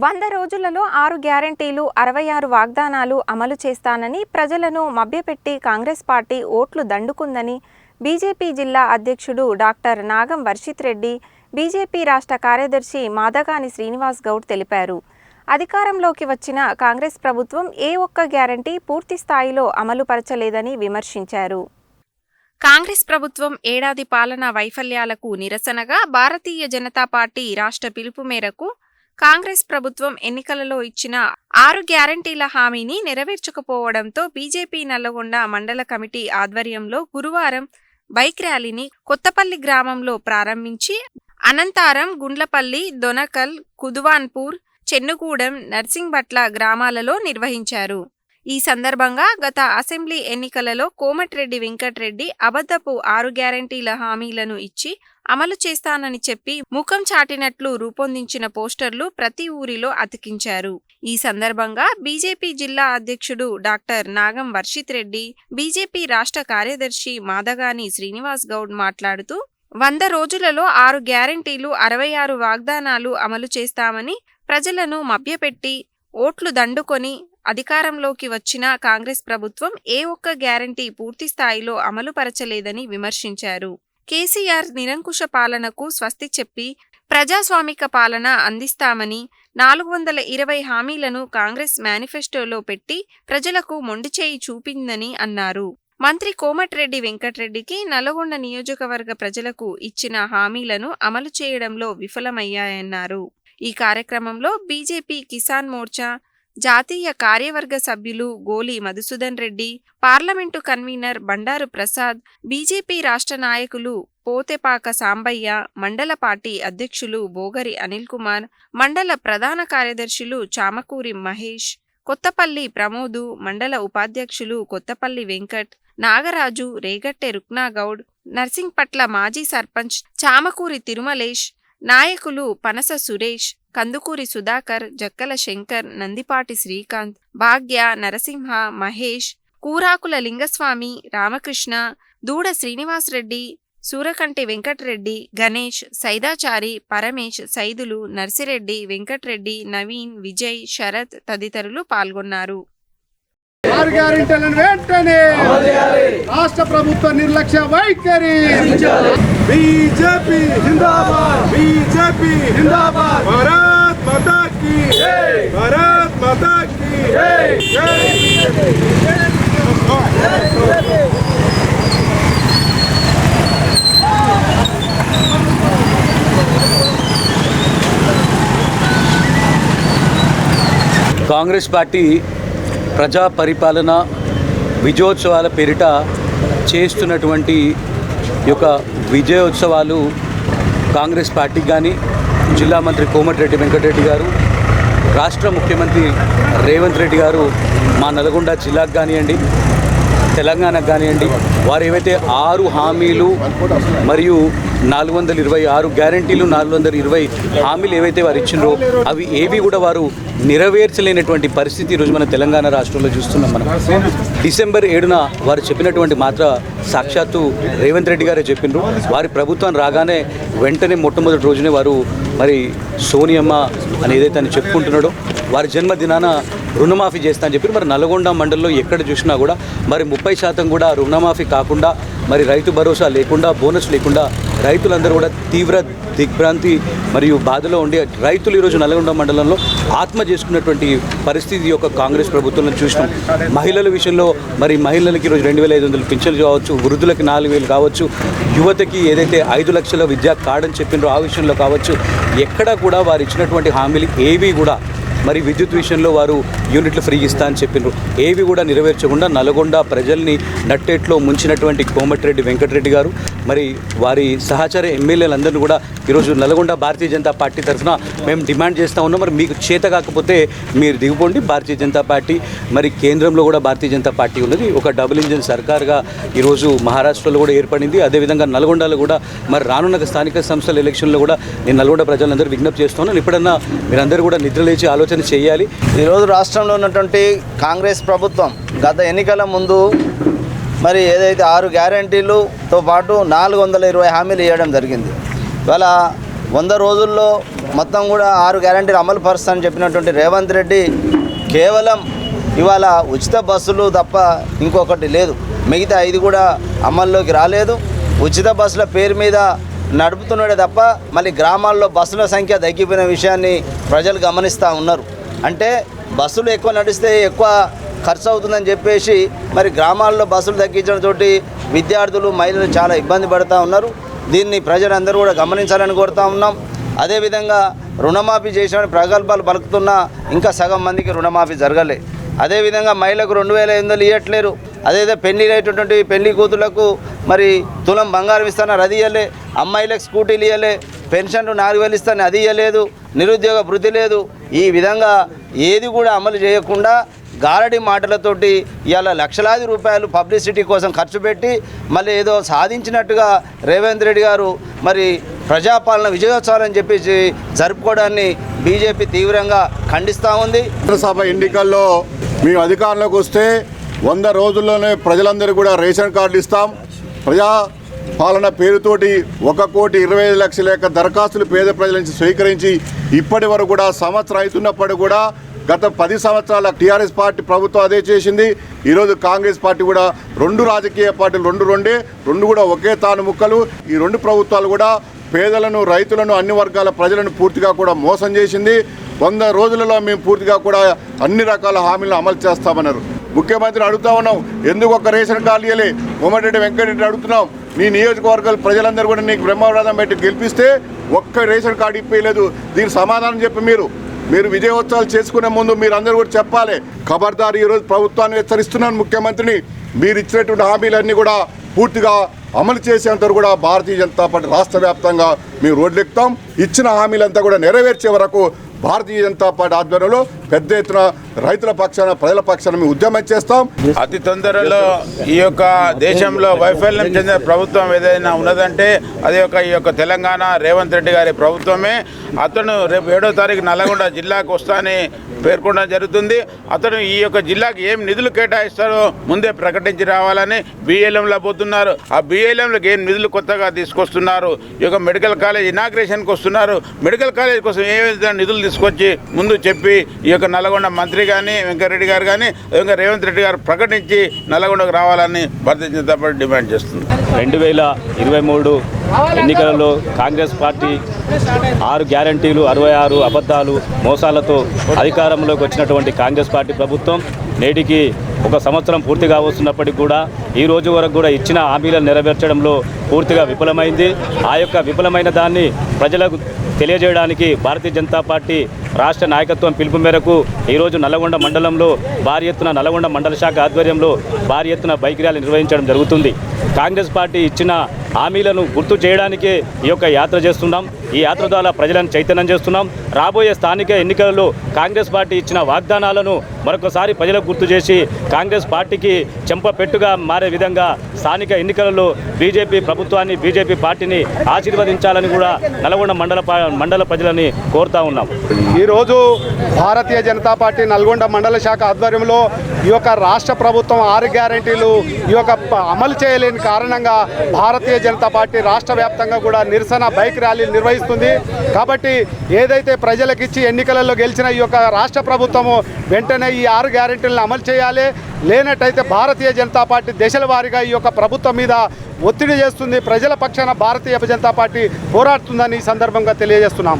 100 రోజులలో 6 గ్యారెంటీలు 66 వాగ్దానాలు అమలు చేస్తానని ప్రజలను మభ్యపెట్టి కాంగ్రెస్ పార్టీ ఓట్లు దండుకుందని బీజేపీ జిల్లా అధ్యక్షుడు డాక్టర్ నాగం వర్షిత్ రెడ్డి, బీజేపీ రాష్ట్ర కార్యదర్శి మాదగాని శ్రీనివాస్ గౌడ్ తెలిపారు. అధికారంలోకి వచ్చిన కాంగ్రెస్ ప్రభుత్వం ఏ ఒక్క గ్యారెంటీ పూర్తి స్థాయిలో అమలు పరచలేదని విమర్శించారు. కాంగ్రెస్ ప్రభుత్వం ఏడాది పాలనా వైఫల్యాలకు నిరసనగా భారతీయ జనతా పార్టీ రాష్ట్ర పిలుపు మేరకు కాంగ్రెస్ ప్రభుత్వం ఎన్నికలలో ఇచ్చిన 6 గ్యారెంటీల హామీని నెరవేర్చకపోవడంతో బీజేపీ నల్లగొండ మండల కమిటీ ఆధ్వర్యంలో గురువారం బైక్ ర్యాలీని కొత్తపల్లి గ్రామంలో ప్రారంభించి అనంతారం, గుండ్లపల్లి, దొనకల్, కుదువాన్పూర్, చెన్నుగూడెం, నర్సింగ్భట్ల గ్రామాలలో నిర్వహించారు. ఈ సందర్భంగా గత అసెంబ్లీ ఎన్నికలలో కోమటిరెడ్డి వెంకటరెడ్డి అబద్ధపు 6 గ్యారెంటీల హామీలను ఇచ్చి అమలు చేస్తానని చెప్పి ముఖం చాటినట్లు రూపొందించిన పోస్టర్లు ప్రతి ఊరిలో అతికించారు. ఈ సందర్భంగా బీజేపీ జిల్లా అధ్యక్షుడు డాక్టర్ నాగం వర్షిత్ రెడ్డి, బీజేపీ రాష్ట్ర కార్యదర్శి మాదగాని శ్రీనివాస్ గౌడ్ మాట్లాడుతూ 100 రోజులలో 6 గ్యారెంటీలు 66 వాగ్దానాలు అమలు చేస్తామని ప్రజలను మభ్యపెట్టి ఓట్లు దండుకొని అధికారంలోకి వచ్చిన కాంగ్రెస్ ప్రభుత్వం ఏ ఒక్క గ్యారెంటీ పూర్తి స్థాయిలో అమలు పరచలేదని విమర్శించారు. కేసీఆర్ నిరంకుశ పాలనకు స్వస్తి చెప్పి ప్రజాస్వామిక పాలన అందిస్తామని 420 హామీలను కాంగ్రెస్ మేనిఫెస్టోలో పెట్టి ప్రజలకు మొండిచేయి చూపిందని అన్నారు. మంత్రి కోమటిరెడ్డి వెంకటరెడ్డికి నల్లగొండ నియోజకవర్గ ప్రజలకు ఇచ్చిన హామీలను అమలు చేయడంలో విఫలమయ్యాయన్నారు. ఈ కార్యక్రమంలో బీజేపీ కిసాన్ మోర్చా జాతీయ కార్యవర్గ సభ్యులు గోలి Madhusudan Reddy, parliament convener Bandaru Prasad, BJP రాష్ట్ర నాయకులు పోతెపాక సాంబయ్య, మండల పార్టీ అధ్యక్షులు బోగరి అనిల్ కుమార్, మండల ప్రధాన కార్యదర్శులు చామకూరి మహేష్, కొత్తపల్లి ప్రమోదు, మండల ఉపాధ్యక్షులు కొత్తపల్లి వెంకట్, నాగరాజు, రేగట్టె రుక్నాగౌడ్, నర్సింగ్పట్ల మాజీ సర్పంచ్ చామకూరి తిరుమలేష్, నాయకులు పనస సురేష్, కందుకూరి సుధాకర్, జక్కల శంకర్, నందిపాటి శ్రీకాంత్, భాగ్య, నరసింహ, మహేష్, కూరాకుల లింగస్వామి, రామకృష్ణ, దూడ శ్రీనివాస్ రెడ్డి, సూరకంటి వెంకటరెడ్డి, గణేష్, సైదాచారి, పరమేష్, సైదులు, నర్సిరెడ్డి, వెంకటరెడ్డి, నవీన్, విజయ్, శరత్ తదితరులు పాల్గొన్నారు. రాష్ట్ర ప్రభుత్వ నిర్లక్ష్య వైఖరి బీజేపీ జిందాబాద్, బీజేపీ జిందాబాద్, భారత్ మాతా కీ జై, భారత్ మాతా కీ జై, జై కాంగ్రెస్ పార్టీ ప్రజా పరిపాలన విజయోత్సవాల పేరిట చేస్తున్నటువంటి యొక్క విజయోత్సవాలు కాంగ్రెస్ పార్టీకి కానీ, జిల్లా మంత్రి కోమటిరెడ్డి వెంకటరెడ్డి గారు, రాష్ట్ర ముఖ్యమంత్రి రేవంత్ రెడ్డి గారు మా నల్గొండ జిల్లాకు కానివ్వండి, తెలంగాణకు కానివ్వండి, వారు ఏవైతే 6 హామీలు మరియు 426 గ్యారెంటీలు 420 హామీలు ఏవైతే వారు ఇచ్చినారో అవి ఏవి కూడా వారు నెరవేర్చలేనటువంటి పరిస్థితి ఈరోజు మన తెలంగాణ రాష్ట్రంలో చూస్తున్నాం. మనం డిసెంబర్ 7న వారు చెప్పినటువంటి మాత్ర సాక్షాత్తు రేవంత్ రెడ్డి గారే చెప్పిండ్రు. వారి ప్రభుత్వం రాగానే వెంటనే మొట్టమొదటి రోజునే వారు మరి సోనియమ్మ అని ఏదైతే అని చెప్పుకుంటున్నాడో వారి జన్మదినాన రుణమాఫీ చేస్తా అని చెప్పి మరి నల్గొండ మండలంలో ఎక్కడ చూసినా కూడా మరి 30% కూడా రుణమాఫీ కాకుండా, మరి రైతు భరోసా లేకుండా, బోనస్ లేకుండా రైతులందరూ కూడా తీవ్ర దిగ్భ్రాంతి మరియు బాధలో ఉండే రైతులు ఈరోజు నల్గొండ మండలంలో ఆత్మ చేసుకున్నటువంటి పరిస్థితి యొక్క కాంగ్రెస్ ప్రభుత్వంలో చూసినాం. మహిళల విషయంలో మరి మహిళలకి ఈరోజు 2500 పింఛన్లు కావచ్చు, వృద్ధులకి 4000 కావచ్చు, యువతకి ఏదైతే 5 లక్షల విద్యా కార్డు అని చెప్పిండ్రో ఆ విషయంలో కావచ్చు, ఎక్కడా కూడా వారు ఇచ్చినటువంటి హామీలు ఏవి కూడా మరి విద్యుత్ విషయంలో వారు యూనిట్లు ఫ్రీ ఇస్తా అని చెప్పిండ్రు, ఏవి కూడా నెరవేర్చకుండా నల్గొండ ప్రజల్ని నట్టేట్లో ముంచినటువంటి కోమటిరెడ్డి వెంకటరెడ్డి గారు మరి వారి సహచర ఎమ్మెల్యేలందరినీ కూడా ఈరోజు నల్గొండ భారతీయ జనతా పార్టీ తరఫున మేము డిమాండ్ చేస్తూ ఉన్నాం. మరి మీకు చేత కాకపోతే మీరు దిగిపోండి. భారతీయ జనతా పార్టీ మరి కేంద్రంలో కూడా భారతీయ జనతా పార్టీ ఉన్నది. ఒక డబుల్ ఇంజిన్ సర్కార్గా ఈరోజు మహారాష్ట్రలో కూడా ఏర్పడింది. అదేవిధంగా నల్గొండలో కూడా మరి రానున్న స్థానిక సంస్థల ఎలక్షన్లో కూడా నేను నల్గొండ ప్రజలందరూ విజ్ఞప్తి చేస్తున్నాను. ఇప్పుడన్నా మీరందరూ కూడా నిద్రలేచి ఆలోచన చేయాలి. ఈరోజు రాష్ట్రంలో ఉన్నటువంటి కాంగ్రెస్ ప్రభుత్వం గత ఎన్నికల ముందు మరి ఏదైతే 6 గ్యారెంటీలతో పాటు 420 హామీలు ఇవ్వడం జరిగింది. ఇవాళ 100 రోజుల్లో మొత్తం కూడా 6 గ్యారెంటీలు అమలు పరుస్తానని చెప్పినటువంటి రేవంత్ రెడ్డి కేవలం ఇవాళ ఉచిత బస్సులు తప్ప ఇంకొకటి లేదు. మిగతా 5 కూడా అమల్లోకి రాలేదు. ఉచిత బస్సుల పేరు మీద నడుపుతున్నాడే తప్ప మళ్ళీ గ్రామాల్లో బస్సుల సంఖ్య తగ్గిపోయిన విషయాన్ని ప్రజలు గమనిస్తూ ఉన్నారు. అంటే బస్సులు ఎక్కువ నడిస్తే ఎక్కువ ఖర్చు అవుతుందని చెప్పేసి మరి గ్రామాల్లో బస్సులు తగ్గించడంతో విద్యార్థులు మహిళలు చాలా ఇబ్బంది పడుతూ ఉన్నారు. దీన్ని ప్రజలందరూ కూడా గమనించాలని కోరుతూ ఉన్నాం. అదేవిధంగా రుణమాఫీ చేసిన ప్రగల్భాలు పలుకుతున్నా ఇంకా సగం మందికి రుణమాఫీ జరగలే. అదేవిధంగా మహిళలకు 2,500 ఇవ్వట్లేరు. అదేదో పెళ్లిరైనటువంటి పెళ్లి కూతుళ్లకు మరి తులం బంగారం ఇస్తాను అది ఇవ్వలే, అమ్మాయిలకు స్కూటీలు ఇవ్వలే, పెన్షన్లు 4,000 ఇస్తాను అది ఇవ్వలేదు, నిరుద్యోగ భృతి లేదు. ఈ విధంగా ఏది కూడా అమలు చేయకుండా గారడి మాటలతోటి ఇవాళ లక్షలాది రూపాయలు పబ్లిసిటీ కోసం ఖర్చు పెట్టి మళ్ళీ ఏదో సాధించినట్టుగా రేవంత్ రెడ్డి గారు మరి ప్రజాపాలన విజయోత్సవాలని చెప్పేసి జరుపుకోవడాన్ని బీజేపీ తీవ్రంగా ఖండిస్తూ ఉంది. సభ ఎన్నికల్లో మేము అధికారంలోకి వస్తే 100 రోజుల్లోనే ప్రజలందరూ కూడా రేషన్ కార్డులు ఇస్తాం. ప్రజా పాలన పేరుతోటి 1,25,00,000 యొక్క దరఖాస్తులు పేద ప్రజల నుంచి స్వీకరించి ఇప్పటి వరకు కూడా సంవత్సరం అవుతున్నప్పుడు కూడా గత 10 సంవత్సరాల టీఆర్ఎస్ పార్టీ ప్రభుత్వం అదే చేసింది. ఈరోజు కాంగ్రెస్ పార్టీ కూడా 2 రాజకీయ పార్టీలు రెండు కూడా ఒకే తాను ముక్కలు. ఈ 2 ప్రభుత్వాలు కూడా పేదలను, రైతులను, అన్ని వర్గాల ప్రజలను పూర్తిగా కూడా మోసం చేసింది. 100 రోజులలో మేము పూర్తిగా కూడా అన్ని రకాల హామీలను అమలు చేస్తామన్నారు. ముఖ్యమంత్రిని అడుగుతా ఉన్నాం, ఎందుకు ఒక్క రేషన్ కార్డు ఇవ్వలే? కోమటిరెడ్డి వెంకటరెడ్డి అడుగుతున్నాం, నీ నియోజకవర్గాల ప్రజలందరూ కూడా నీకు బ్రహ్మరథం పెట్టి గెలిపిస్తే ఒక్క రేషన్ కార్డు ఇప్పలేదు. దీనికి సమాధానం చెప్పి మీరు విజయోత్సవాలు చేసుకునే ముందు మీరు అందరూ కూడా చెప్పాలి. ఖబర్దారు, ఈరోజు ప్రభుత్వాన్ని హెచ్చరిస్తున్నాను, ముఖ్యమంత్రిని, మీరు ఇచ్చినటువంటి హామీలన్నీ కూడా పూర్తిగా అమలు చేసేంత కూడా భారతీయ జనతా పార్టీ రాష్ట్ర వ్యాప్తంగా మేము రోడ్లెక్కుతాం. ఇచ్చిన హామీలంతా కూడా నెరవేర్చే వరకు భారతీయ జనతా పార్టీ ఆధ్వర్యంలో పెద్ద ఎత్తున రైతుల పక్షాన, ప్రజల పక్షాన మేము ఉద్యమం చేస్తాం. అతి తొందరలో ఈ యొక్క దేశంలో వైఫల్యం చెందిన ప్రభుత్వం ఏదైనా ఉన్నదంటే అది ఈ యొక్క తెలంగాణ రేవంత్ రెడ్డి గారి ప్రభుత్వమే. అతను రేపు 7వ తారీఖు నల్లగొండ జిల్లాకు వస్తానని పేర్కొనడం జరుగుతుంది. అతను ఈ యొక్క జిల్లాకు ఏం నిధులు కేటాయిస్తారో ముందే ప్రకటించి రావాలని BLMలో పోతున్నారు. ఆ BLMలకు ఏం నిధులు కొత్తగా తీసుకొస్తున్నారు, ఈ యొక్క మెడికల్ కాలేజ్ ఇనాగ్రేషన్కి వస్తున్నారు. మెడికల్ కాలేజ్ కోసం ఏ విధంగా నిధులు తీసుకొచ్చి ముందు చెప్పి ఈ యొక్క నల్లగొండ మంత్రి కానీ వెంకరెడ్డి గారు కానీ రేవంత్ రెడ్డి గారు ప్రకటించి నల్లగొండకు రావాలని భారతీయ జనతా పార్టీ డిమాండ్ చేస్తుంది. 2023 ఎన్నికలలో కాంగ్రెస్ పార్టీ 6 గ్యారంటీలు, 66 అబద్ధాలు, మోసాలతో అధికారంలోకి వచ్చినటువంటి కాంగ్రెస్ పార్టీ ప్రభుత్వం నేటికి 1 సంవత్సరం పూర్తిగా వస్తున్నప్పటికీ కూడా ఈ రోజు వరకు కూడా ఇచ్చిన హామీలను నెరవేర్చడంలో పూర్తిగా విఫలమైంది. ఆ యొక్క విఫలమైన దాన్ని ప్రజలకు తెలియజేయడానికి భారతీయ జనతా పార్టీ రాష్ట్ర నాయకత్వం పిలుపు మేరకు ఈరోజు నల్లగొండ మండలంలో భారీ ఎత్తున నల్లగొండ మండల శాఖ ఆధ్వర్యంలో భారీ ఎత్తున బైక్ ర్యాలీ నిర్వహించడం జరుగుతుంది. కాంగ్రెస్ పార్టీ ఇచ్చిన హామీలను గుర్తు చేయడానికే ఈ యొక్క యాత్ర చేస్తున్నాం. ఈ యాత్ర ద్వారా ప్రజలను చైతన్యం చేస్తున్నాం. రాబోయే స్థానిక ఎన్నికలలో కాంగ్రెస్ పార్టీ ఇచ్చిన వాగ్దానాలను మరొకసారి ప్రజలకు గుర్తు చేసి కాంగ్రెస్ పార్టీకి చెంపపెట్టుగా మారే విధంగా స్థానిక ఎన్నికలలో బీజేపీ ప్రభుత్వాన్ని, బీజేపీ పార్టీని ఆశీర్వదించాలని కూడా నల్గొండ మండల ప్రజలని కోరుతా ఉన్నాం. ఈరోజు భారతీయ జనతా పార్టీ నల్గొండ మండల శాఖ ఆధ్వర్యంలో ఈ యొక్క రాష్ట్ర ప్రభుత్వం 6 గ్యారెంటీలు ఈ యొక్క అమలు చేయలేని కారణంగా భారతీయ జనతా పార్టీ రాష్ట్ర వ్యాప్తంగా కూడా నిరసన బైక్ ర్యాలీలు నిర్వహిస్తుంది. కాబట్టి ఏదైతే ప్రజలకిచ్చి ఎన్నికలలో గెలిచిన ఈ యొక్క రాష్ట్ర ప్రభుత్వము వెంటనే ఈ 6 గ్యారెంటీలను అమలు చేయాలి. లేనట్టయితే భారతీయ జనతా పార్టీ దశల వారీగా ఈ యొక్క ప్రభుత్వం మీద ఒత్తిడి చేస్తుంది. ప్రజల పక్షాన భారతీయ జనతా పార్టీ పోరాడుతుందని ఈ సందర్భంగా తెలియజేస్తున్నాం.